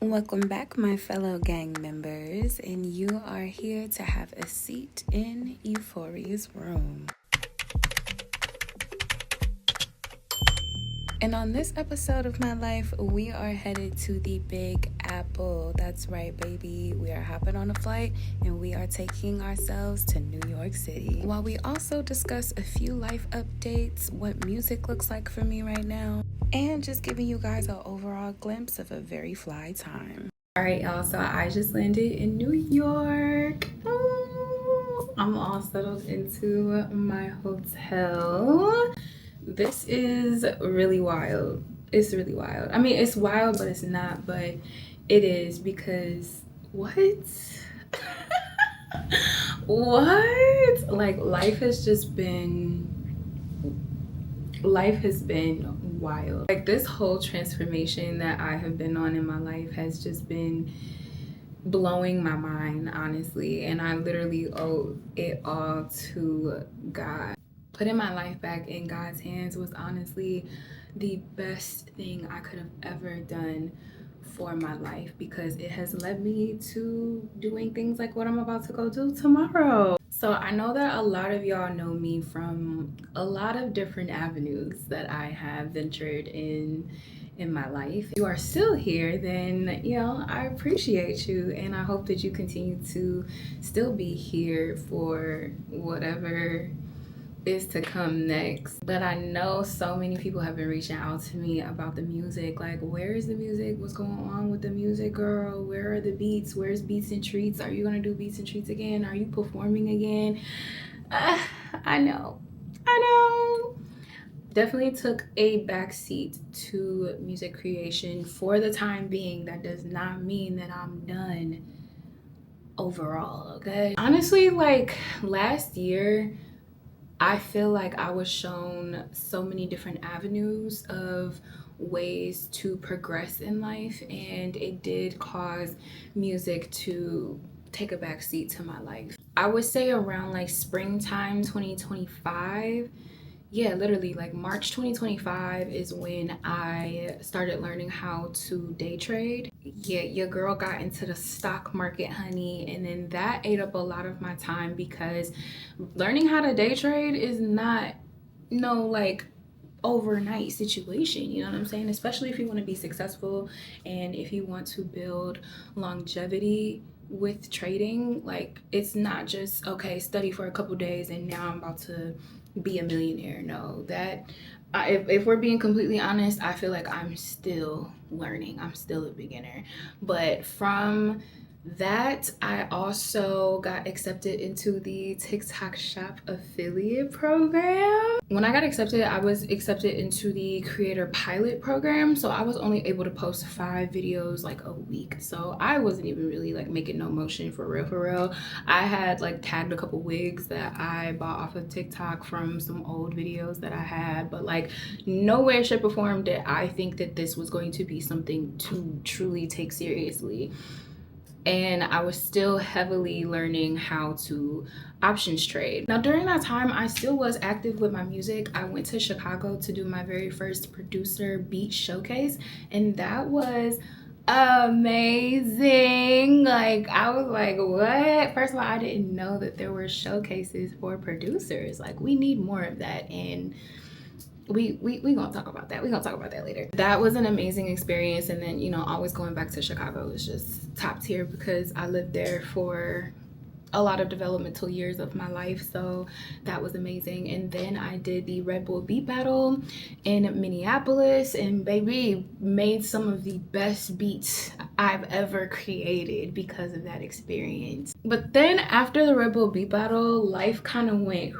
Welcome back, my fellow gang members, and you are here to have a seat in Euphoria's room. And on this episode of my life, we are headed to the Big Apple. That's right, baby. We are hopping on a flight and we are taking ourselves to New York City. While we also discuss a few life updates, what music looks like for me right now, and just giving you guys an overall glimpse of a very fly time. All right, y'all. So I just landed in New York. I'm all settled into my hotel. This is really wild. It's really wild. I mean, it's wild, but it's not. But it is because what? What? Like life has been wild. Like this whole transformation that I have been on in my life has just been blowing my mind, honestly. And I literally owe it all to God. Putting my life back in God's hands was honestly the best thing I could have ever done for my life, because it has led me to doing things like what I'm about to go do tomorrow. So I know that a lot of y'all know me from a lot of different avenues that I have ventured in my life. If you are still here, then I appreciate you, and I hope that you continue to still be here for whatever is to come next. But I know so many people have been reaching out to me about the music, like, where is the music? What's going on with the music, girl? Where are the beats? Where's Beats and Treats? Are you gonna do Beats and Treats again? Are you performing again? I know definitely took a backseat to music creation for the time being. That does not mean that I'm done overall, okay? Honestly, like last year, I feel like I was shown so many different avenues of ways to progress in life, and it did cause music to take a back seat to my life. I would say around like springtime 2025. Yeah, literally like March 2025 is when I started learning how to day trade. Yeah, your girl got into the stock market, honey, and then that ate up a lot of my time, because learning how to day trade is not like overnight situation, you know what I'm saying? Especially if you want to be successful and if you want to build longevity with trading. Like, it's not just okay, study for a couple days and now I'm about to be a millionaire. No, that if we're being completely honest, I feel like I'm still learning. I'm still a beginner. But from that, I also got accepted into the TikTok Shop affiliate program. When I got accepted, I was accepted into the creator pilot program. So I was only able to post 5 videos like a week. So I wasn't even really like making no motion for real. I had like tagged a couple wigs that I bought off of TikTok from some old videos that I had, but like nowhere, shape, or form did I think that this was going to be something to truly take seriously. And I was still heavily learning how to options trade. Now, during that time, I still was active with my music. I went to Chicago to do my very first producer beat showcase, and that was amazing. Like, I was like, what? First of all, I didn't know that there were showcases for producers. Like, we need more of that, and we gonna talk about that. We're gonna talk about that later. That was an amazing experience. And then always going back to Chicago is just top tier, because I lived there for a lot of developmental years of my life. So that was amazing. And then I did the Red Bull Beat Battle in Minneapolis, and baby, made some of the best beats I've ever created because of that experience. But then after the Red Bull Beat Battle, life kind of went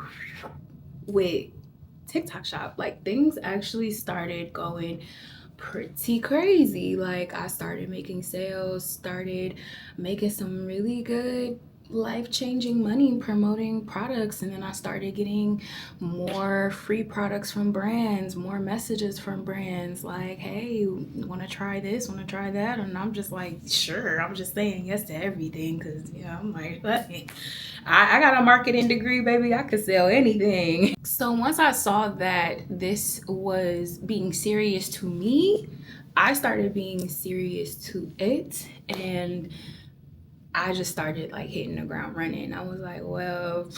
with TikTok Shop. Like, things actually started going pretty crazy. Like, I started making sales, started making some really good life-changing money promoting products, and then I started getting more free products from brands, more messages from brands like, hey, want to try this, want to try that? And I'm just like, sure. I'm just saying yes to everything, because I'm like, I got a marketing degree, baby. I could sell anything. So once I saw that this was being serious to me, I started being serious to it, and I just started like hitting the ground running. I was like, well,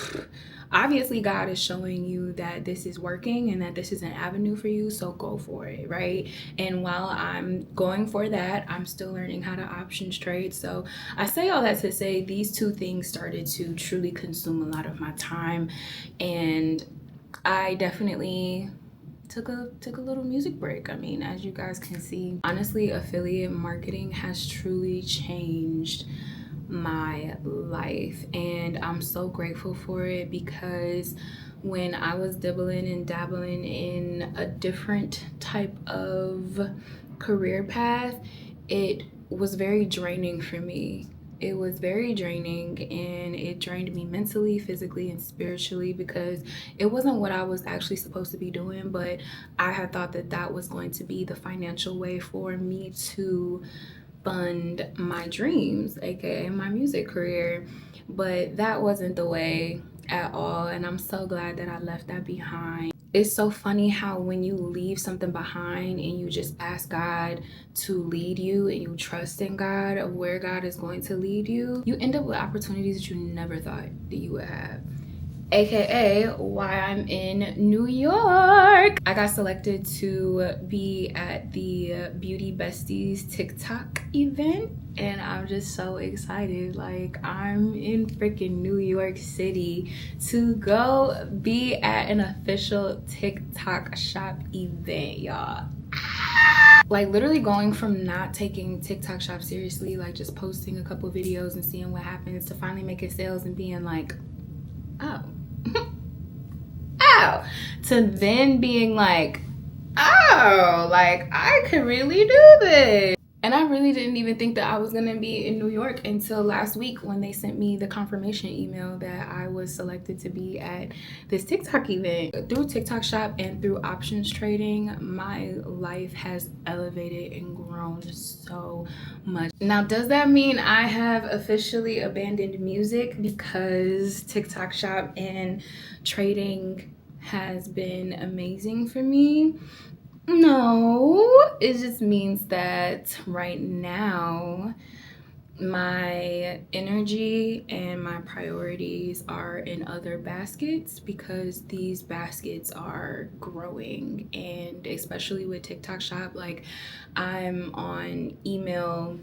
obviously God is showing you that this is working and that this is an avenue for you, so go for it, right? And while I'm going for that, I'm still learning how to options trade. So I say all that to say these two things started to truly consume a lot of my time, and I definitely took a little music break. I mean, as you guys can see, honestly, affiliate marketing has truly changed my life, and I'm so grateful for it, because when I was dibbling and dabbling in a different type of career path, it was very draining for me. It was very draining, and it drained me mentally, physically, and spiritually, because it wasn't what I was actually supposed to be doing, but I had thought that that was going to be the financial way for me to fund my dreams, aka my music career. But that wasn't the way at all, and I'm so glad that I left that behind. It's so funny how when you leave something behind and you just ask God to lead you, and you trust in God of where God is going to lead you, you end up with opportunities that you never thought that you would have. AKA why I'm in New York. I got selected to be at the Beauty Besties TikTok event, and I'm just so excited. Like, I'm in freaking New York City to go be at an official TikTok shop event, y'all. Like, literally going from not taking TikTok shop seriously, like just posting a couple videos and seeing what happens, to finally making sales and being like, oh. Ow. To then being like, oh, like I could really do this. And I really didn't even think that I was gonna be in New York until last week, when they sent me the confirmation email that I was selected to be at this TikTok event. Through TikTok shop and through options trading, my life has elevated and grown so much. Now, does that mean I have officially abandoned music because TikTok shop and trading has been amazing for me? No, it just means that right now my energy and my priorities are in other baskets, because these baskets are growing. And especially with TikTok shop, like, I'm on email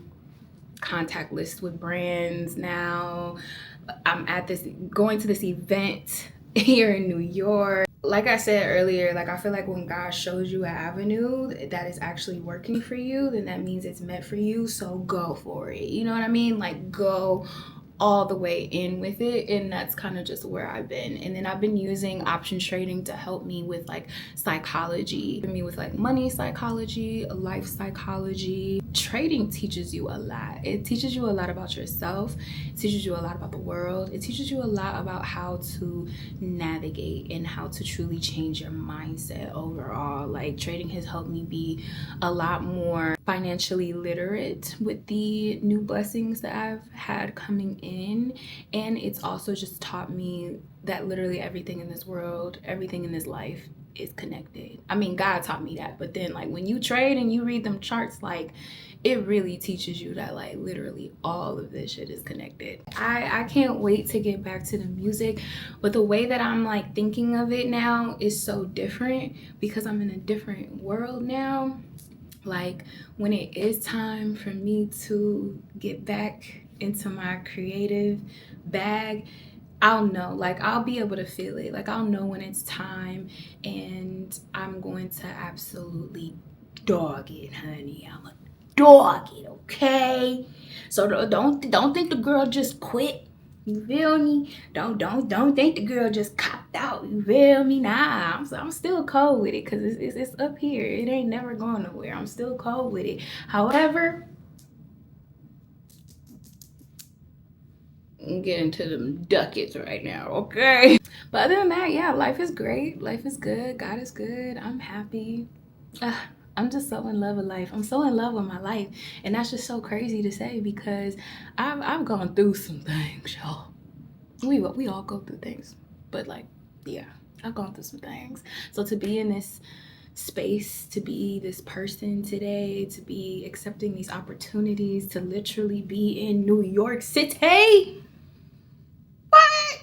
contact list with brands now. I'm at this, going to this event here in New York. Like I said earlier, like, I feel like when God shows you an avenue that is actually working for you, then that means it's meant for you, so go for it. You know what I mean? Like, go all the way in with it. And that's kind of just where I've been. And then I've been using options trading to help me with like psychology, me with like money psychology, life psychology. Trading teaches you a lot. It teaches you a lot about yourself. It teaches you a lot about the world. It teaches you a lot about how to navigate and how to truly change your mindset overall. Like, trading has helped me be a lot more financially literate with the new blessings that I've had coming in. And it's also just taught me that literally everything in this world, everything in this life is connected. I mean, God taught me that, but then like when you trade and you read them charts, like, it really teaches you that like literally all of this shit is connected. I can't wait to get back to the music, but the way that I'm like thinking of it now is so different, because I'm in a different world now. Like, when it is time for me to get back into my creative bag, I'll know. Like, I'll be able to feel it. Like, I'll know when it's time, and I'm going to absolutely dog it, honey. I'm a dog it, okay? So don't think the girl just quit. You feel me? Don't think the girl just copped out. You feel me? Nah, I'm still cold with it, because it's up here. It ain't never going nowhere. I'm still cold with it. However, I'm getting to them ducats right now, okay? But other than that, yeah, life is great. Life is good. God is good. I'm happy. I'm just so in love with life. I'm so in love with my life. And that's just so crazy to say, because I've gone through some things, y'all. We all go through things. But like, yeah, I've gone through some things. So to be in this space to be this person today, to be accepting these opportunities, to literally be in New York City. What?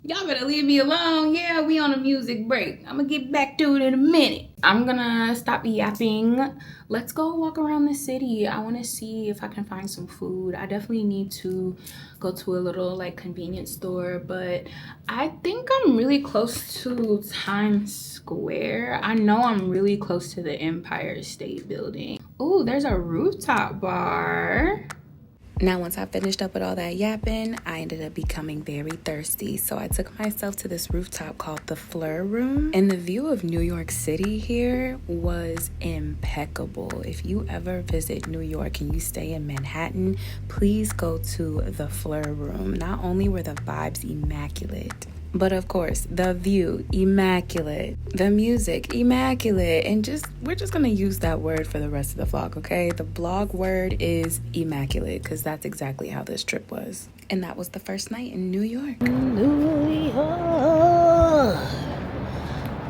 Y'all better leave me alone. Yeah, we on a music break. I'm gonna get back to it in a minute. I'm gonna stop yapping. Let's go walk around the city. I wanna see if I can find some food. I definitely need to go to a little like convenience store, but I think I'm really close to Times Square. I know I'm really close to the Empire State Building. Oh, there's a rooftop bar. Now, once I finished up with all that yapping, I ended up becoming very thirsty. So I took myself to this rooftop called the Fleur Room. And the view of New York City here was impeccable. If you ever visit New York and you stay in Manhattan, please go to the Fleur Room. Not only were the vibes immaculate, but of course, the view, immaculate. The music, immaculate. And we're just gonna use that word for the rest of the vlog, okay? The vlog word is immaculate, because that's exactly how this trip was. And that was the first night in New York. New York,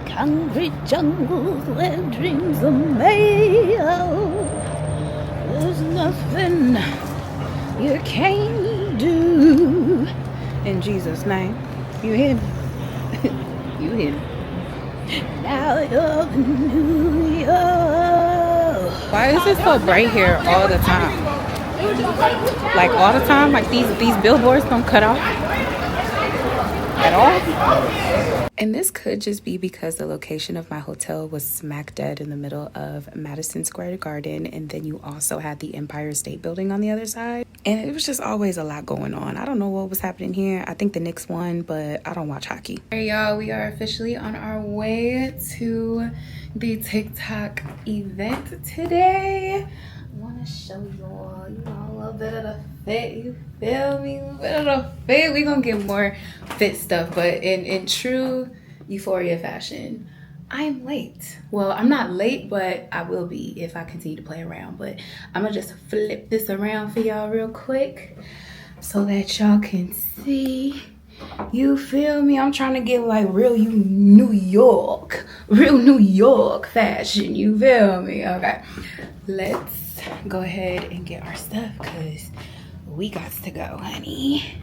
concrete jungles where dreams are made of. There's nothing you can't do. In Jesus' name. You hear me? You hear me? Now you're in New York. Why is it so bright here all the time? Like all the time? Like these billboards don't cut off at all? And this could just be because the location of my hotel was smack dead in the middle of Madison Square Garden, and then you also had the Empire State Building on the other side. And it was just always a lot going on. I don't know what was happening here. I think the Knicks won, but I don't watch hockey. Hey y'all, we are officially on our way to the TikTok event today. I want to show y'all, a little bit of the fit, you feel me? A little bit of the fit. We're going to get more fit stuff, but in true Euphoria fashion, I'm late. Well, I'm not late, but I will be if I continue to play around. But I'm gonna just flip this around for y'all real quick so that y'all can see. You feel me? I'm trying to get like real New York fashion. You feel me? Okay, let's go ahead and get our stuff because we got to go, honey.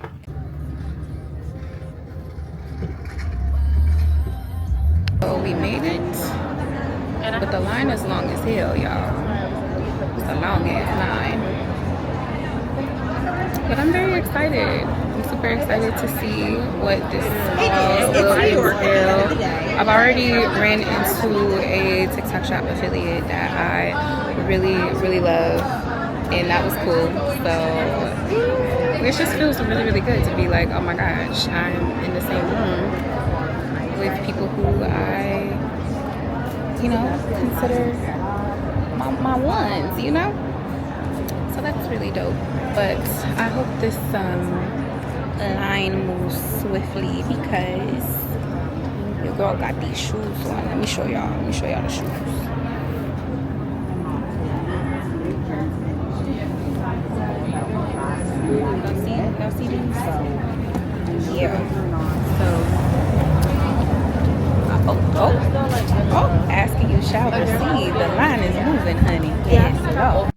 So we made it, but the line is long as hell, y'all. It's a long ass line. But I'm very excited. I'm super excited to see what this will entail. I've already ran into a TikTok shop affiliate that I really love, and that was cool. So it just feels really good to be like, oh my gosh, I'm in the same room with people who I, consider my ones, So that's really dope. But I hope this line moves swiftly because your girl got these shoes on. Let me show y'all the shoes. Y'all see these? Yeah. So. Asking you shall proceed. The line is moving, honey. Yes, go.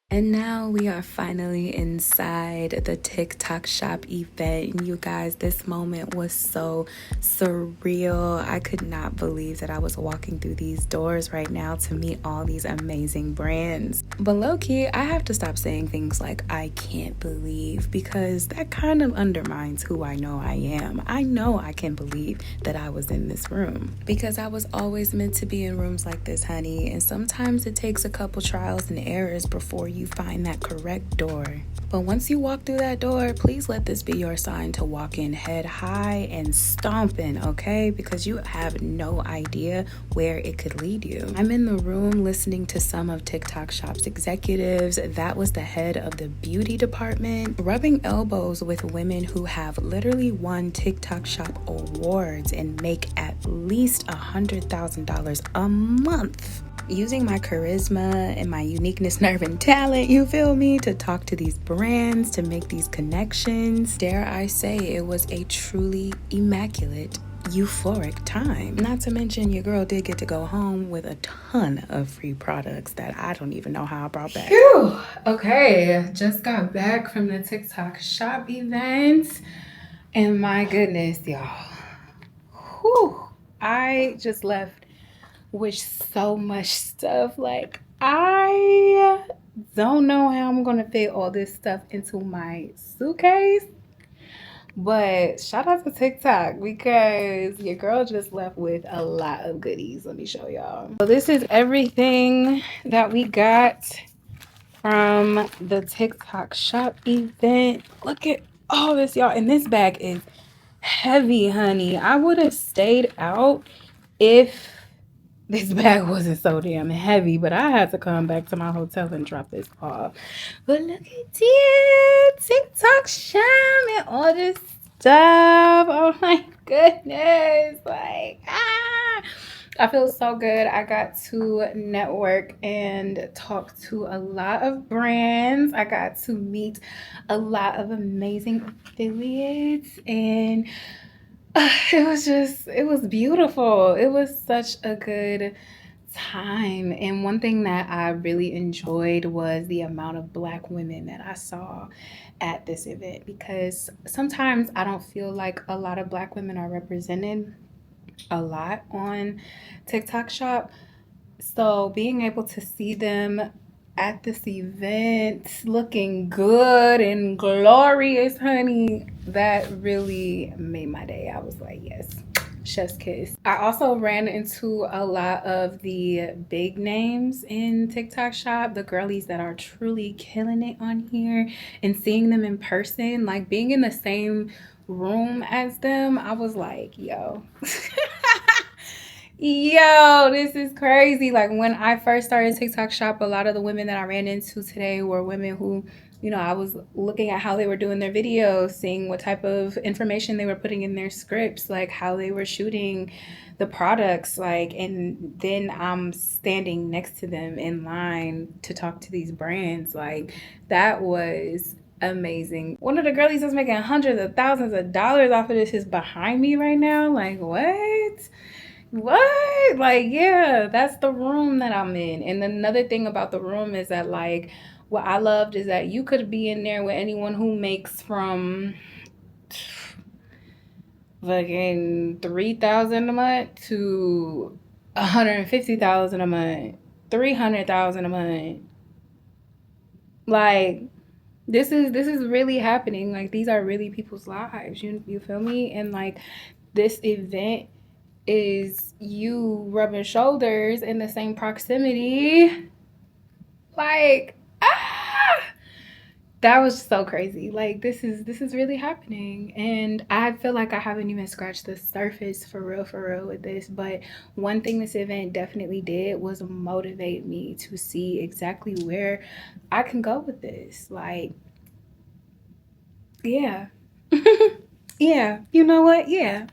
And now we are finally inside the TikTok shop event. And you guys, this moment was so surreal. I could not believe that I was walking through these doors right now to meet all these amazing brands. But low-key, I have to stop saying things like, I can't believe, because that kind of undermines who I know I am. I know I can believe that I was in this room because I was always meant to be in rooms like this, honey. And sometimes it takes a couple trials and errors before you find that correct door. But once you walk through that door, please let this be your sign to walk in head high and stomping, okay? Because you have no idea where it could lead you. I'm in the room listening to some of TikTok Shop's executives. That was the head of the beauty department, rubbing elbows with women who have literally won TikTok Shop awards and make at least $100,000 a month. Using my charisma and my uniqueness, nerve, and talent, you feel me, to talk to these brands, to make these connections. Dare I say, it was a truly immaculate euphoric time. Not to mention your girl did get to go home with a ton of free products that I don't even know how I brought back. Phew. Okay, just got back from the TikTok shop event, and my goodness, y'all. Whew. I just left with so much stuff. Like, I don't know how I'm gonna fit all this stuff into my suitcase. But shout out to TikTok because your girl just left with a lot of goodies. Let me show y'all. So this is everything that we got from the TikTok shop event. Look at all this, y'all. And this bag is heavy, honey. I would have stayed out if this bag wasn't so damn heavy, but I had to come back to my hotel and drop this off. But look at this TikTok shop and all this stuff. Oh my goodness. Like, I feel so good. I got to network and talk to a lot of brands. I got to meet a lot of amazing affiliates, and it was beautiful. It was such a good time. And one thing that I really enjoyed was the amount of Black women that I saw at this event, because sometimes I don't feel like a lot of Black women are represented a lot on TikTok shop. So being able to see them at this event looking good and glorious, honey, that really made my day. I was like, yes, chef's kiss. I also ran into a lot of the big names in TikTok shop, the girlies that are truly killing it on here, and seeing them in person, like being in the same room as them, I was like, yo. Yo, this is crazy. Like, when I first started TikTok shop, a lot of the women that I ran into today were women who, you know, I was looking at how they were doing their videos, seeing what type of information they were putting in their scripts, like how they were shooting the products, like, and then I'm standing next to them in line to talk to these brands. Like, that was amazing. One of the girlies that's making hundreds of thousands of dollars off of this is behind me right now. Like, what? Like, yeah, that's the room that I'm in. And another thing about the room is that, like, what I loved is that you could be in there with anyone who makes from fucking $3,000 a month to $150,000 a month, $300,000 a month. Like, this is really happening. Like, these are really people's lives. You feel me? And like, this event is you rubbing shoulders in the same proximity. Like, that was so crazy. Like, this is really happening, and I feel like I haven't even scratched the surface for real with this. But one thing this event definitely did was motivate me to see exactly where I can go with this. Like, yeah. Yeah, you know what? Yeah.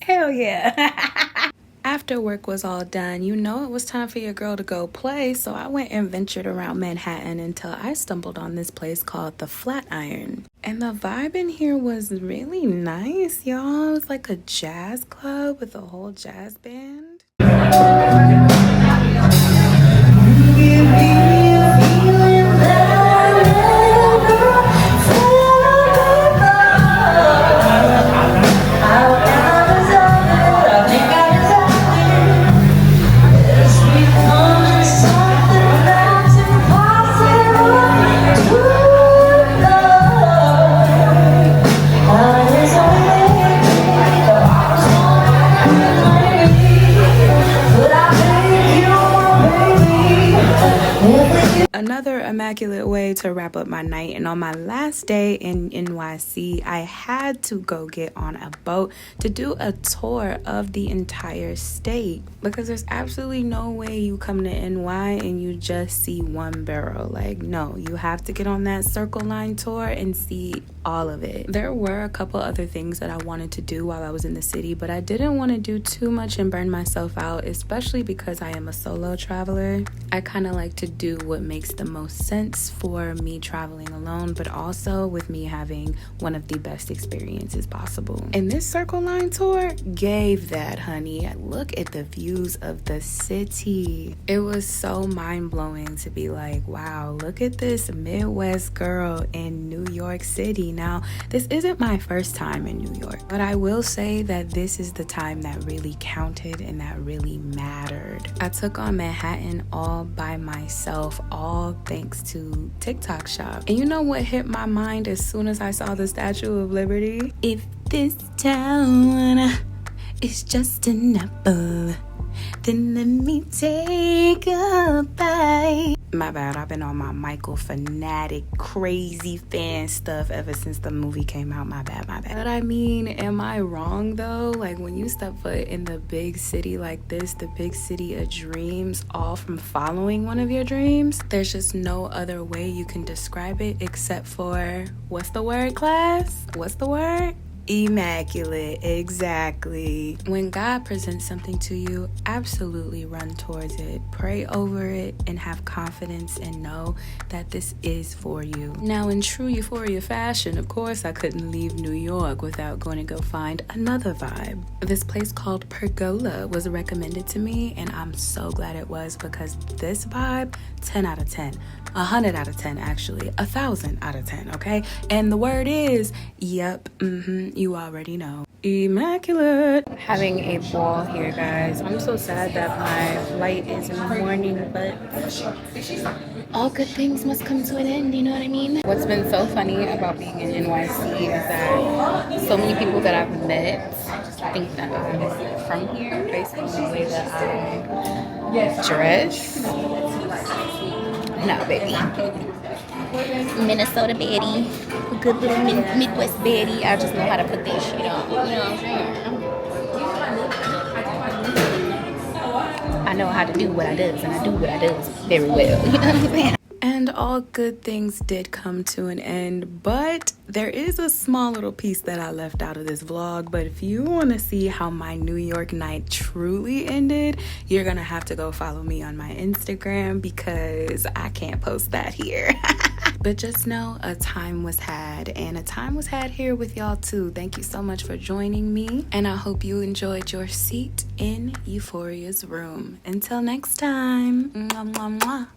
Hell yeah. After work was all done, you know it was time for your girl to go play, so I went and ventured around Manhattan until I stumbled on this place called the Flatiron. And the vibe in here was really nice, y'all. It was like a jazz club with a whole jazz band. Another immaculate way to wrap up my night. And on my last day in NYC, I had to go get on a boat to do a tour of the entire state, because there's absolutely no way you come to NY and you just see one borough. Like, no, you have to get on that Circle Line tour and see all of it. There were a couple other things that I wanted to do while I was in the city, but I didn't want to do too much and burn myself out, especially because I am a solo traveler. I kind of like to do what makes the most sense for for me traveling alone, but also with me having one of the best experiences possible. And this Circle Line tour gave that, honey. Look at the views of the city. It was so mind-blowing to be like, wow, look at this Midwest girl in New York City. Now, this isn't my first time in New York, but I will say that this is the time that really counted and that really mattered. I took on Manhattan all by myself, all thanks to TikTok Shop. And you know what hit my mind as soon as I saw the Statue of Liberty? If this town is just an apple, then let me take a bite. My bad, I've been on my Michael fanatic, crazy fan stuff ever since the movie came out. My bad. But I mean, am I wrong though? Like, when you step foot in the big city like this, the big city of dreams, all from following one of your dreams, there's just no other way you can describe it except for, what's the word, class? What's the word? Immaculate. Exactly. When God presents something to you, absolutely run towards it, pray over it, and have confidence and know that this is for you. Now, in true Euphoria fashion, of course I couldn't leave New York without going to go find another vibe. This place called Pergola was recommended to me, and I'm so glad it was, because this vibe, 10 out of 10, 100 out of 10 actually, 1,000 out of 10, okay? And the word is, yep, you already know. Immaculate. Having a ball here, guys. I'm so sad that my flight is in the morning, but all good things must come to an end, you know what I mean? What's been so funny about being in NYC is that so many people that I've met think that I'm from here based on the way that I dress. No, baby. Minnesota Betty, a good little Midwest Betty. I just know how to put this shit on. You know what I'm saying? I know how to do what I does, and I do what I does very well. You know what I'm saying? And all good things did come to an end, but there is a small little piece that I left out of this vlog. But if you want to see how my New York night truly ended, you're gonna have to go follow me on my Instagram, because I can't post that here. But just know a time was had, and a time was had here with y'all too. Thank you so much for joining me, and I hope you enjoyed your seat in Euphoria's room. Until next time, mwah, mwah, mwah.